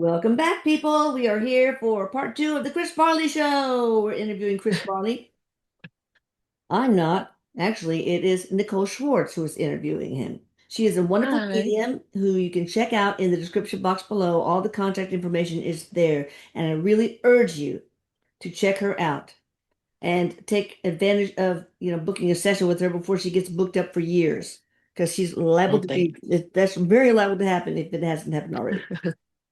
Welcome back, people. We are here for part two of the Chris Farley Show. We're interviewing Chris Farley. I'm not. Actually, it is Nicole Schwartz who is interviewing him. She is a wonderful Hi. medium who you can check out in the description box below. All the contact information is there, and I really urge you to check her out and take advantage of, booking a session with her before she gets booked up for years, because she's liable Well, to be, thanks. that's very liable to happen if it hasn't happened already.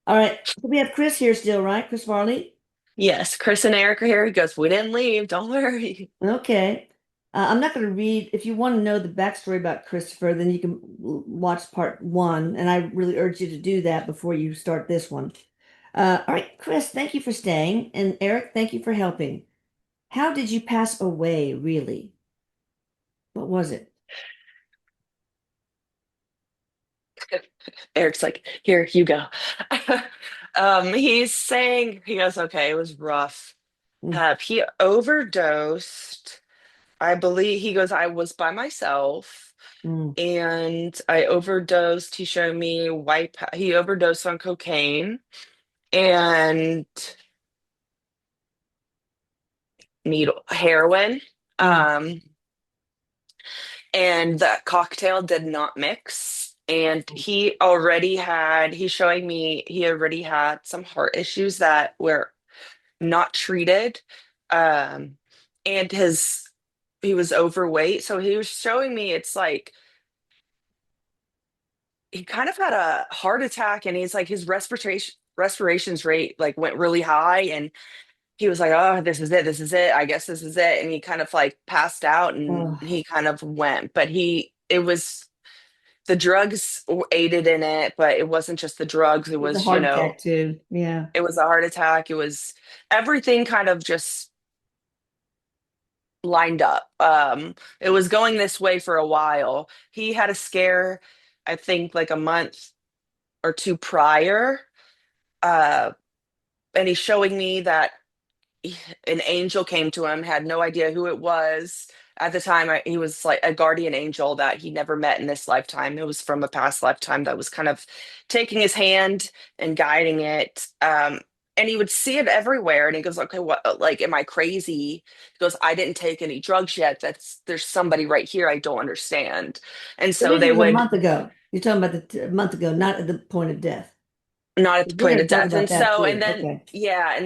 All right. So we have Chris here still, right? Chris Farley. Yes, Chris and Eric are here. He goes, we didn't leave. Don't worry. Okay. I'm not going to read. If you want to know the backstory about Christopher, then you can watch part one. And I really urge you to do that before you start this one. All right, Chris, thank you for staying. And Eric, thank you for helping. How did you pass away, really? What was it? Eric's like, here, you go. He's saying, he goes, okay, it was rough. Mm, He overdosed. I believe he goes, I was by myself mm, and I overdosed. He showed me he overdosed on cocaine and needle heroin. mm, Um, and that cocktail did not mix. And he's showing me he already had some heart issues that were not treated. Um, and he was overweight. So he was showing me it's like he kind of had a heart attack and he's like his respirations rate like went really high and he was like, oh, this is it, I guess this is it, and he kind of like passed out and oh, he kind of went, but he it was the drugs aided in it, but it wasn't just the drugs. It it's a was, heart attack too. Yeah. it was a heart attack. It was everything kind of just lined up. It was going this way for a while. He had a scare, I think like a month or two prior. Uh, and he's showing me that an angel came to him, had no idea who it was. At the time, he was like a guardian angel that he never met in this lifetime. It was from a past lifetime that was kind of taking his hand and guiding it. And he would see it everywhere. And he goes, okay, what, like, am I crazy? He goes, I didn't take any drugs yet. There's somebody right here I don't understand. And So so this they was a would, month ago. You're talking about a month ago, not at the point of death. not at the We're point going of to talk death. about that too. Okay. Yeah.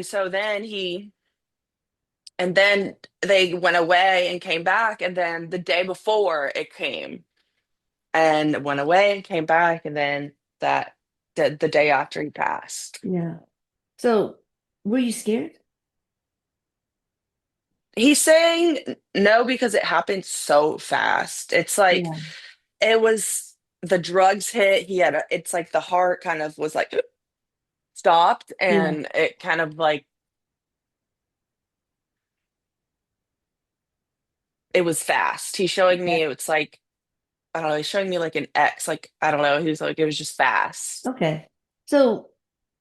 And then they went away and came back. And then the day before it came and went away and came back. And then the day after he passed. Yeah. So were you scared? He's saying no because it happened so fast. It's like Yeah. it was the drugs hit. It's like the heart kind of was like stopped Yeah. and it kind of like it was fast. He's showing me Okay. it's like I don't know, he's showing me like an X, like I don't know. He was like, it was just fast. Okay. So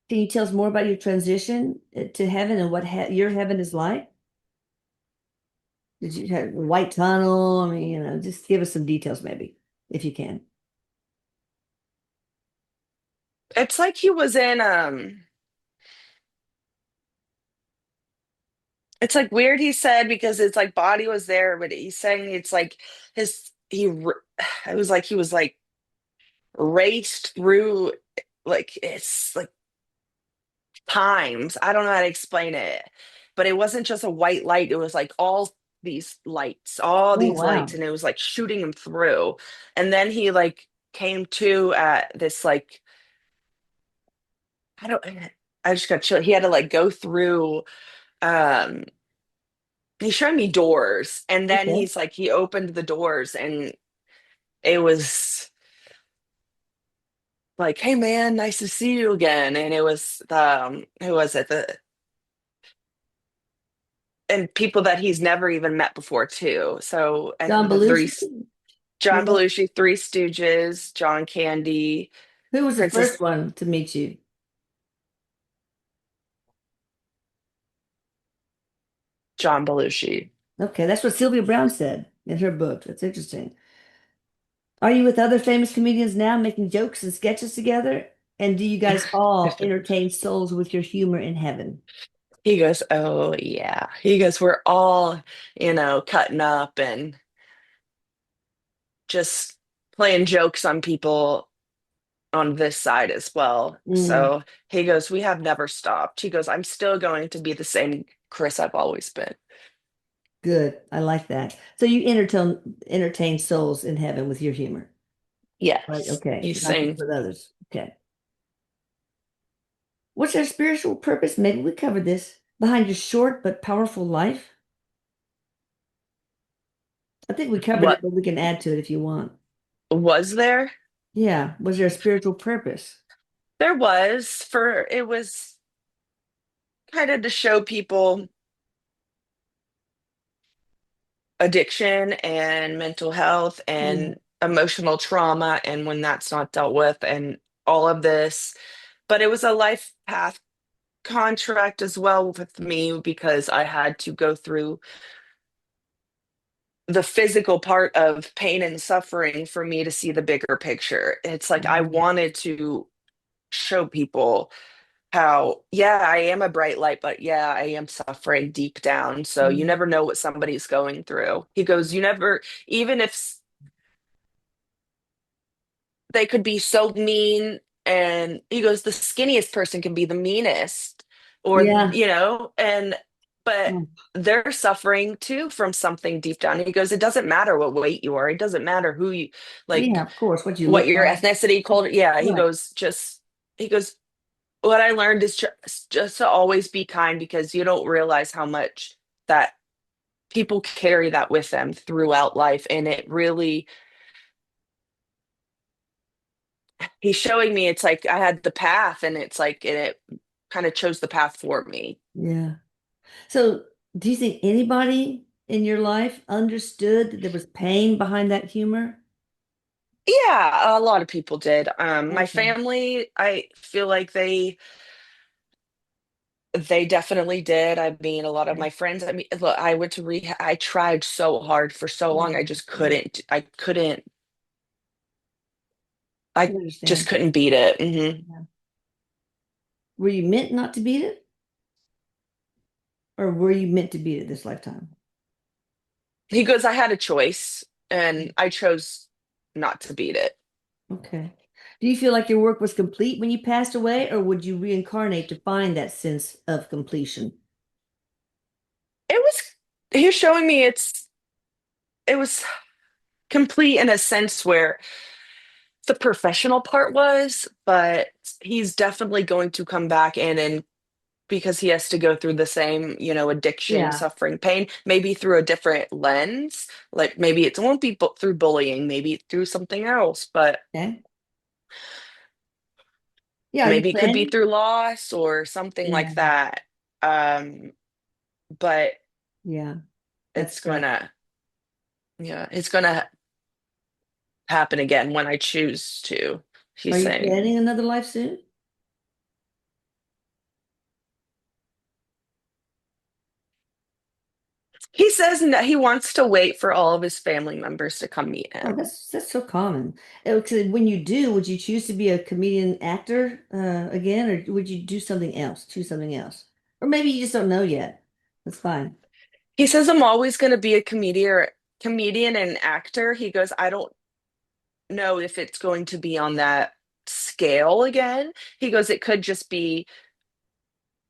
can you tell us more about your transition to heaven and what your heaven is like? Did you have a white tunnel? I mean, just give us some details maybe, if you can. It's like he was in it's like weird he said because it's like body was there, but he's saying it's like his he r- it was like he was like raced through like it's like times. I don't know how to explain it, but it wasn't just a white light. It was like all Oh, these lights, wow. and it was like shooting him through. And then he like came to at this like I don't I just got chill. He had to like go through um he showed me doors and then Okay. he's like he opened the doors and it was like, hey man, nice to see you again. And it was who was it? The and people that he's never even met before too. So I John think the Belushi? John Was that, Belushi, Three Stooges, John Candy, who was the Princess first one to meet you? John Belushi. Okay, that's what Sylvia Brown said in her book. That's interesting. Are you with other famous comedians now making jokes and sketches together? And do you guys all entertain souls with your humor in heaven? He goes, "Oh yeah." He goes, "We're all, cutting up and just playing jokes on people on this side as well." Mm, So he goes, "We have never stopped." He goes, "I'm still going to be the same Chris I've always been." good. I like that. So you entertain souls in heaven with your humor. Right. Yes. Okay. He's Not just saying, with others. Okay. What's their spiritual purpose? Maybe we covered this. Behind your short but powerful life? I think we covered it, what but we can add to it if you want. was there? Yeah. Was there a spiritual purpose? There was for it was kind of to show people addiction and mental health Mm, and emotional trauma and when that's not dealt with and all of this. But it was a life path contract as well with me because I had to go through the physical part of pain and suffering for me to see the bigger picture. It's like I mhm, wanted to show people how, yeah, I am a bright light, but yeah, I am suffering deep down. So you mm. never know what somebody's going through. He goes, you never, even if they could be so mean, and he goes, the skinniest person can be the meanest, or, Yeah. but Mm. they're suffering too from something deep down. He goes, it doesn't matter what weight you are. It doesn't matter who you, Yeah, like, of course. What you what look your like. ethnicity, culture. Yeah. Right. He goes, what I learned is just to always be kind because you don't realize how much that people carry that with them throughout life. And it really, he's showing me it's like I had the path and it's like, and it kind of chose the path for me. Yeah. So do you think anybody in your life understood that there was pain behind that humor? Yeah, a lot of people did. My Okay. family, I feel like they definitely did. I mean, a lot of Okay. my friends, I mean, look, I went to rehab. I tried so hard for so long. Yeah. I just Yeah. couldn't. I I just understand. couldn't beat it. Yeah. Were you meant not to beat it, or were you meant to beat it this lifetime? He goes, I had a choice and I chose not to beat it. Okay. Do you feel like your work was complete when you passed away, or would you reincarnate to find that sense of completion? It was, he was showing me it was complete in a sense where the professional part was, but he's definitely going to come back in and because he has to go through the same, addiction, Yeah. suffering, pain, maybe through a different lens. Like maybe it won't be through bullying, maybe through something else, but Okay. Yeah. Are you maybe it could be planning? through loss or something Yeah. like that. Um, but Yeah. That's it's sad. gonna, yeah, it's gonna happen again when I choose to, Are he's you saying. planning another life soon? He says that he wants to wait for all of his family members to come meet Oh, him. that's so common. When you do, would you choose to be a comedian actor again, or would you do something else? Choose something else, or maybe you just don't know yet. That's fine. He says I'm always going to be a comedian and actor. He goes, I don't know if it's going to be on that scale again. He goes, it could just be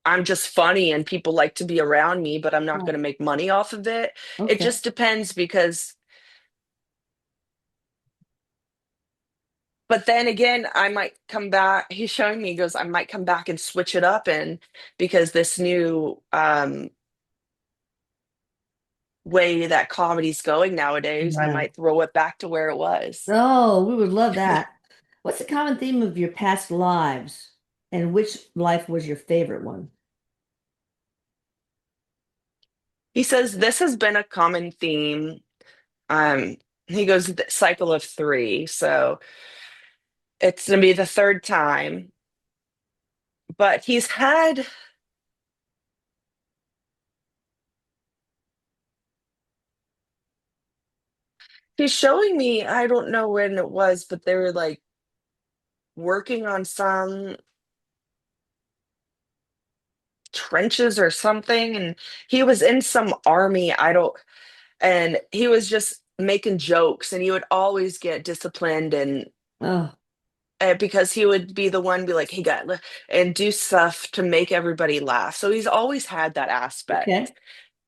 I'm just funny and people like to be around me, but I'm not going Oh, to make money off of it. It okay. just depends because but then again, I might come back. He's showing me, he goes, I might come back and switch it up and because this new way that comedy's going nowadays, I Right. might throw it back to where it was. Oh, we would love that. What's the common theme of your past lives, and which life was your favorite one? He says this has been a common theme. Um, he goes the cycle of three, so it's gonna be the third time. But he's showing me, I don't know when it was, but they were like working on some trenches or something, and he was in some army. I don't, and he was just making jokes, and he would always get disciplined, and Oh, because he would be the one be like, "Hey, got," and do stuff to make everybody laugh. So he's always had that aspect. okay.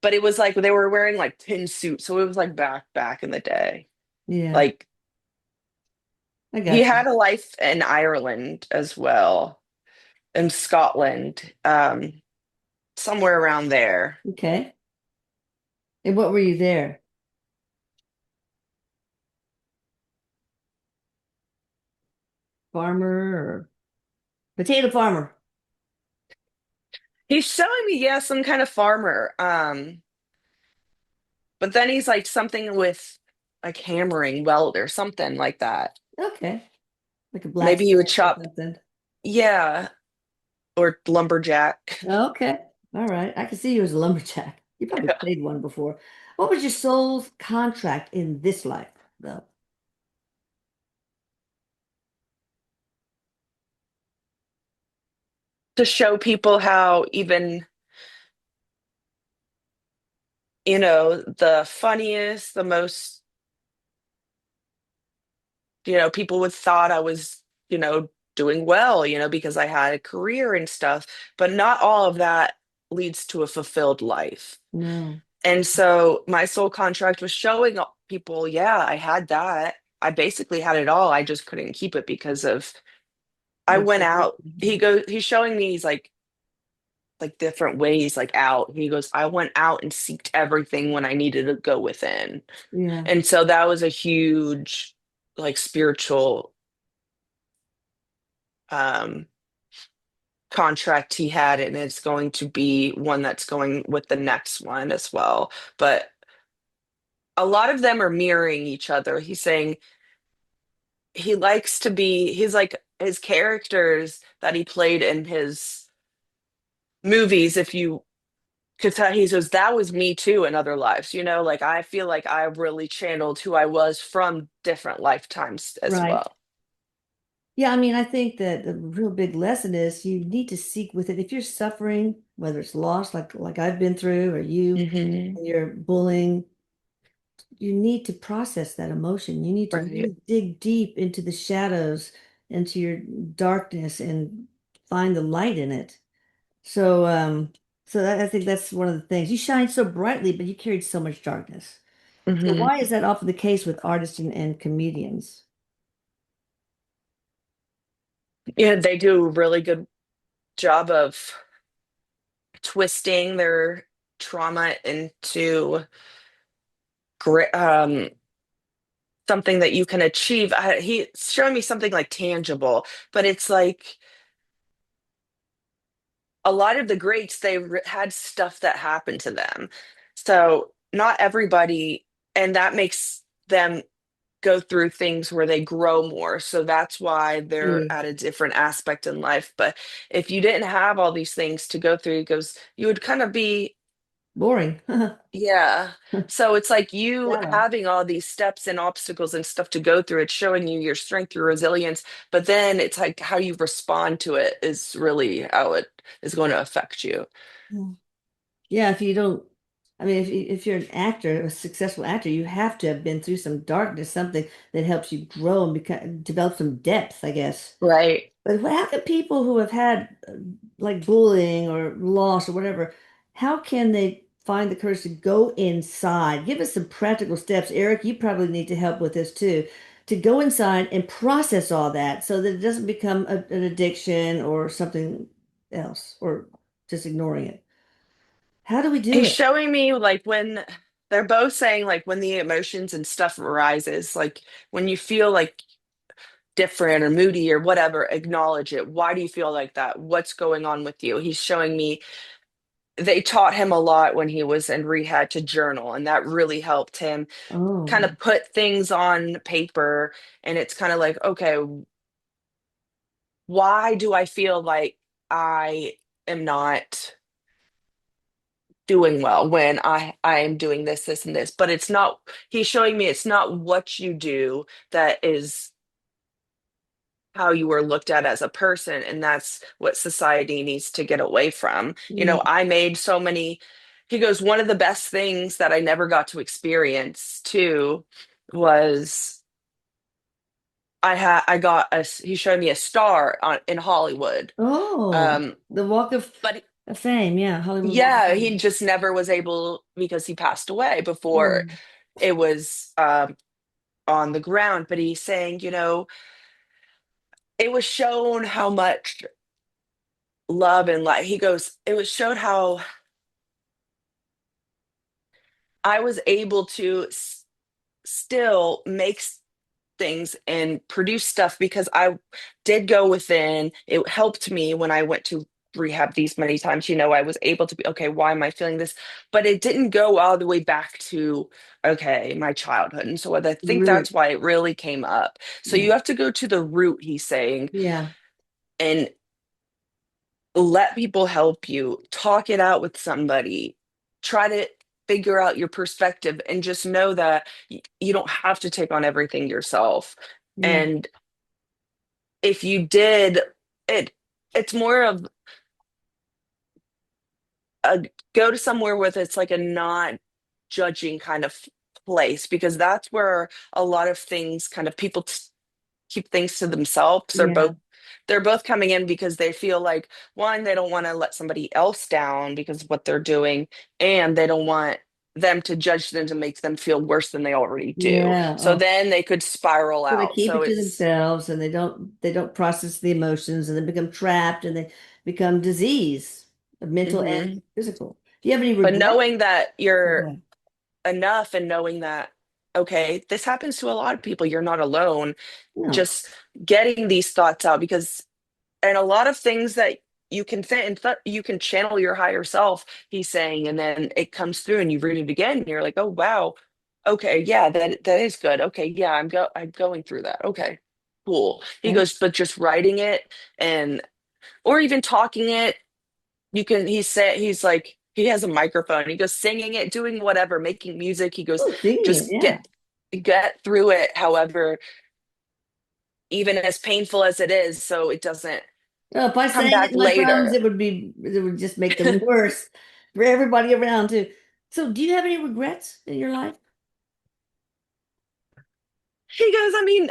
But it was like they were wearing like tin suits, so it was like back in the day. Yeah, Like I he got you. had a life in Ireland as well, in Scotland, somewhere around there. Okay. And what were you there? Farmer or potato farmer? He's showing me, yeah, some kind of farmer. But then he's like something with like hammering, weld or something like that. Okay. Like a Maybe he would blacksmith or chop, something. yeah, or lumberjack. Okay. All right. I can see you as a lumberjack. You probably played one before. What was your soul's contract in this life, though? To show people how even, the funniest, the most, people would thought I was, doing well, because I had a career and stuff, but not all of that leads to a fulfilled life. No. And so my soul contract was showing people, yeah, I had that. I basically had it all. I just couldn't keep it because of I went out. He's showing me he's like different ways like out. He goes, I went out and seeked everything when I needed to go within. Yeah. And so that was a huge like spiritual um contract he had, and it's going to be one that's going with the next one as well. But a lot of them are mirroring each other. He's saying he's like his characters that he played in his movies, if you could tell, he says that was me too in other lives, like I feel like I really channeled who I was from different lifetimes as Right. well. Yeah, I mean, I think that the real big lesson is you need to seek within. If you're suffering, whether it's loss, like I've been through, or Hmm. and you're bullying, you need to process that emotion. You need to Right. really dig deep into the shadows, into your darkness, and find the light in it. So, I think that's one of the things. You shine so brightly, but you carried so much darkness. So Hmm. why is that often the case with artists and comedians? Yeah, they do a really good job of twisting their trauma into something that you can achieve. He's showing me something like tangible, but it's like a lot of the greats, had stuff that happened to them. So not everybody, and that makes them go through things where they grow more. So that's why they're True. at a different aspect in life. But if you didn't have all these things to go through, it goes, you would kind of be, Boring. yeah. So it's like you Shallow. having all these steps and obstacles and stuff to go through. It's showing you your strength, your resilience. But then it's like how you respond to it is really how it is going to affect you. Yeah, if you don't, I mean, if you're an actor, a successful actor, you have to have been through some darkness, something that helps you grow and become, develop some depth, I guess. Right. But how can people who have had like bullying or loss or whatever, how can they find the courage to go inside? Give us some practical steps. Eric, you probably need to help with this too, to go inside and process all that so that it doesn't become an addiction or something else or just ignoring it. How do we do He's it? showing me like when they're both saying like when the emotions and stuff arises, like when you feel like different or moody or whatever, acknowledge it. Why do you feel like that? What's going on with you? He's showing me they taught him a lot when he was in rehab to journal, and that really helped him kind Oh, of put things on paper. And it's kind of like, okay, why do I feel like I am not doing well when I am doing this and this? But it's not, he's showing me it's not what you do that is how you were looked at as a person, and that's what society needs to get away from. Yeah. I made so many. He goes, one of the best things that I never got to experience too was he showed me a star in Hollywood. Oh, Um, the Walk but of Fame. Yeah, Hollywood Walk of yeah, he Fame. just never was able because he passed away before Oh, it was on the ground. But he's saying, it was shown how much love and light. He goes, it was showed how I was able to still make things and produce stuff because I did go within. It helped me when I went to rehab these many times. I was able to be, okay, why am I feeling this? But it didn't go all the way back to, okay, my childhood. And so I think root. that's why it really came up. So Yeah. you have to go to the root, he's saying, Yeah. and let people help you, talk it out with somebody, try to figure out your perspective, and just know that you don't have to take on everything yourself. Yeah. And if you did, it it's more of a go to somewhere with it's like a not judging kind of place, because that's where a lot of things kind of people keep things to themselves. Yeah. They're both coming in because they feel like, one, they don't want to let somebody else down because of what they're doing, and they don't want them to judge them to make them feel worse than they already do. Yeah. So Oh, then they could spiral so they out. keep So it to it's themselves and they don't process the emotions and they become trapped and they become disease, mental and mhm. physical. Do you have any But regret? knowing that Oh, you're boy. enough, and knowing that, okay, this happens to a lot of people, you're not alone, No. just getting these thoughts out, because and a lot of things that you can think and you can channel your higher self, he's saying, and then it comes through and you read it again and you're like, oh wow, okay, yeah, that is good, okay, yeah, I'm going through that, okay, cool. He Okay. goes, but just writing it, and or even talking it, you can he's like, he has a microphone, he goes singing it, doing whatever, making music, he goes, Oh, singing. just Yeah. get through it, however, even as painful as it is, so it doesn't Oh, if I come sang back it in my problems, later. it would just make them worse for everybody around too. So, do you have any regrets in your life? He goes, I mean,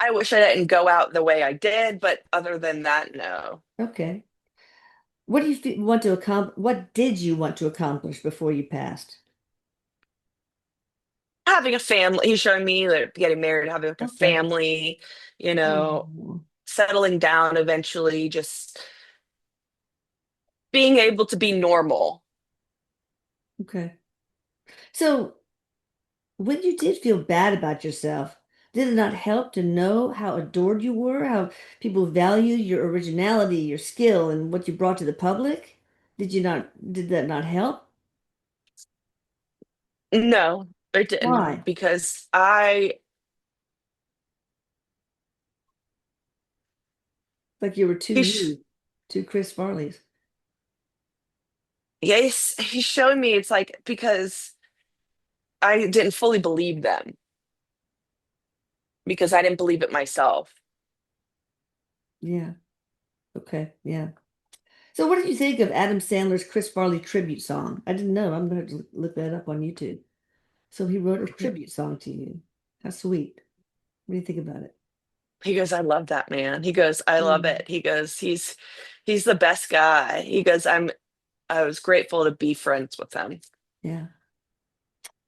I wish I didn't go out the way I did, but other than that, no. Okay. What do you want to accomplish? What did you want to accomplish before you passed? Having a family, he's showing me like getting married, having like a Okay. family, you know, Oh, settling down eventually, just being able to be normal. okay. So, when you did feel bad about yourself, did it not help to know how adored you were, how people valued your originality, your skill, and what you brought to the public? Did that not help? No, it didn't, Why? because Like you were too he's, you, too Chris Farley's. yes, he's showing me it's like, because I didn't fully believe them, because I didn't believe it myself. Yeah. Okay. Yeah. So, what did you think of Adam Sandler's Chris Farley tribute song? I didn't know. I'm going to look that up on YouTube. So, he wrote a tribute song to you. How sweet. What do you think about it? He goes, I love that man. He goes, I love Mm. it. He goes, he's the best guy. He goes, I was grateful to be friends with him. Yeah.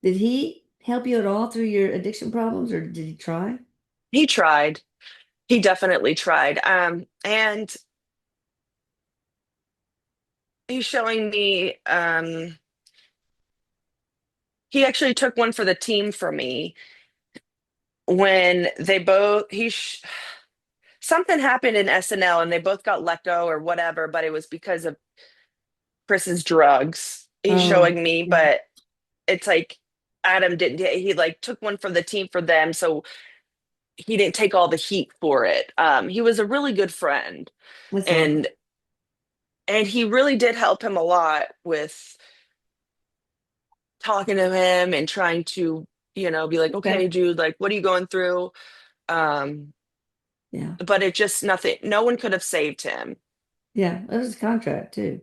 Did he help you at all through your addiction problems, or did he try? He tried. He definitely tried. And he's showing me, he actually took one for the team for me when they both, something happened in SNL and they both got let go or whatever, but it was because of Chris's drugs. He's Oh, showing me, yeah. but it's like Adam didn't, he like took one for the team for them. So he didn't take all the heat for it. He was a really good friend, That's awesome. and he really did help him a lot with talking to him and trying to be like, Okay. okay, dude, like, what are you going through? Um, Yeah. but it just nothing, no one could have saved him. Yeah. That was a contract too.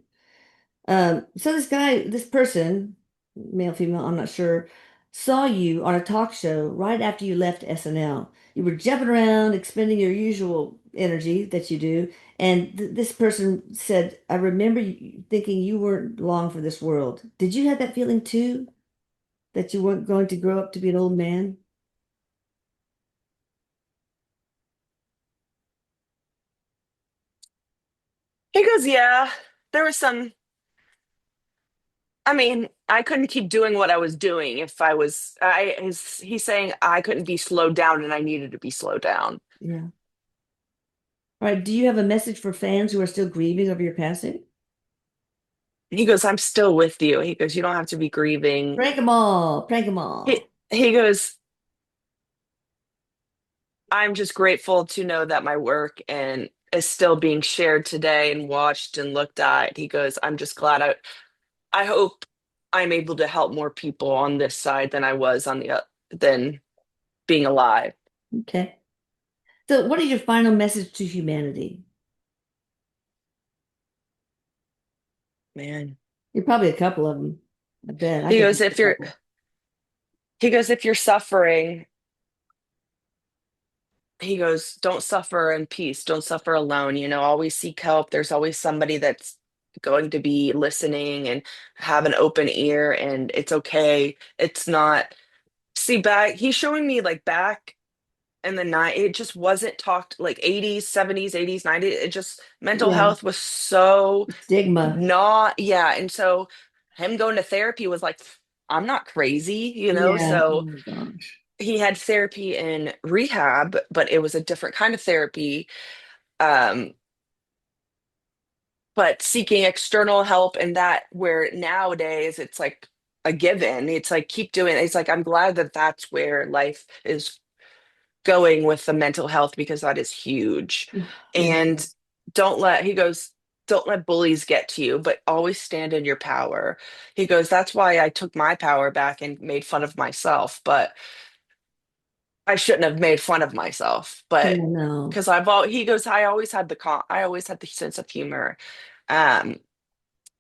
So this guy, this person, male, female, I'm not sure, saw you on a talk show right after you left SNL. You were jumping around, expending your usual energy that you do, and th this person said, "I remember you thinking you weren't long for this world." Did you have that feeling too, that you weren't going to grow up to be an old man? He goes, yeah, there was some, I mean, I couldn't keep doing what I was doing if he's saying I couldn't be slowed down and I needed to be slowed down. Yeah. All right. Do you have a message for fans who are still grieving over your passing? He goes, I'm still with you. He goes, you don't have to be grieving. Prank 'em all. Prank 'em He, all. he goes, I'm just grateful to know that my work and is still being shared today and watched and looked at. He goes, I'm just glad I hope I'm able to help more people on this side than I was on than being alive. Okay. So, what is your final message to humanity? Man. You're probably a couple of them. I bet I He could goes, think of a couple. if you're suffering, he goes, don't suffer in peace, don't suffer alone, always seek help. There's always somebody that's going to be listening and have an open ear, and it's okay. It's not, see, back, he's showing me like back in the night, it just wasn't talked like 80s, 70s, 80s, 90s. It just, mental Yeah, health was so stigma. not, yeah. And so him going to therapy was like, I'm not crazy, Yeah. Oh so my gosh. he had therapy in rehab, but it was a different kind of therapy. Um, but seeking external help, and that where nowadays it's like a given. It's like keep doing it. It's like I'm glad that that's where life is going with the mental health, because that is huge. It And is. he goes, don't let bullies get to you, but always stand in your power. He goes, that's why I took my power back and made fun of myself, but I shouldn't have made fun of myself. Yeah, But no. because he goes, I always had the sense of humor. Um,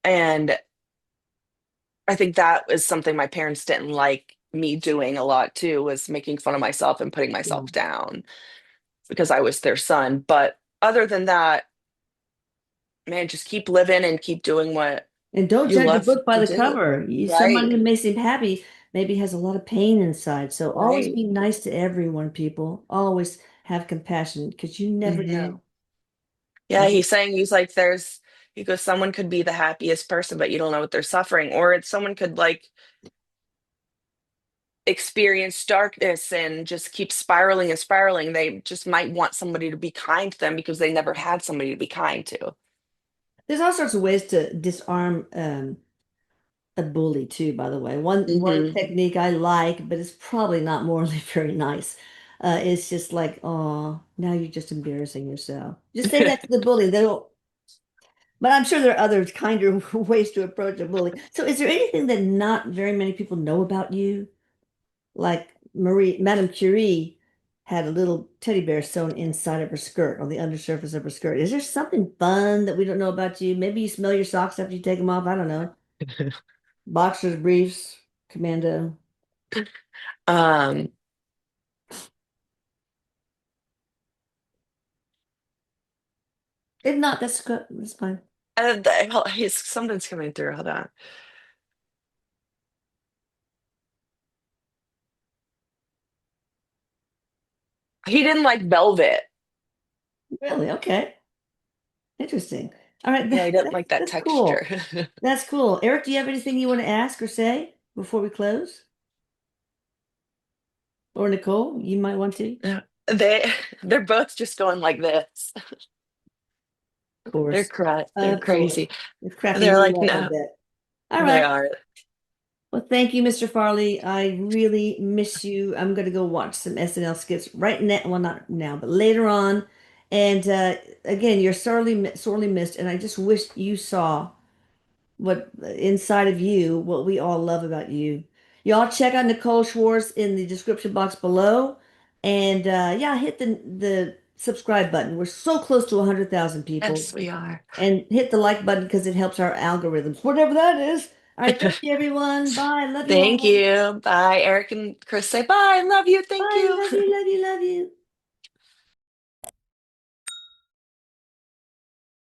and I think that was something my parents didn't like me doing a lot too, was making fun of myself and putting Yeah. myself down because I was their son. But other than that, man, just keep living and keep doing what And don't you judge a love book by to the do. cover. Somebody Right. who may seem happy maybe has a lot of pain inside. So always Right. be nice to everyone, people. Always have compassion because you never Hmm. know. Yeah, Right? he's saying he goes, someone could be the happiest person, but you don't know what they're suffering. Or someone could like experience darkness and just keep spiraling and spiraling. They just might want somebody to be kind to them because they never had somebody to be kind to. There's all sorts of ways to disarm a bully too, by the way. One Hmm. technique I like, but it's probably not morally very nice. It's just like, oh, now you're just embarrassing yourself. Just say that to the bully. They'll, but I'm sure there are other kinder ways to approach a bully. So is there anything that not very many people know about you? Like Madame Curie had a little teddy bear sewn inside of her skirt, on the undersurface of her skirt. Is there something fun that we don't know about you? Maybe you smell your socks after you take them off. I don't know. Boxers, briefs, commando. Um, If not, that's good. That's fine. something's coming through. Hold on. He didn't like velvet. Really? Okay. Interesting. All right, Yeah, he didn't that's like that that's texture. cool. That's cool. Eric, do you have anything you want to ask or say before we close? Or Nicole, you might want to. Yeah. They're both just going like this. Of course. They're Of course. crazy. It's cracking They're you like, up, I no, bet. All they right. are. Well, thank you, Mr. Farley. I really miss you. I'm going to go watch some SNL skits right now. Well, not now, but later on. And again, you're sorely missed. And I just wish you saw what inside of you, what we all love about you. Y'all check out Nicole Schwartz in the description box below. And yeah, hit the subscribe button. We're so close to 100,000 people. Yes, we are. And hit the like button because it helps our algorithms, whatever that is. All right, thank you, everyone. Bye. Love you Thank all. you. Bye. Eric and Chris say bye. Love you. Thank Bye. you. Love you, love you, love you.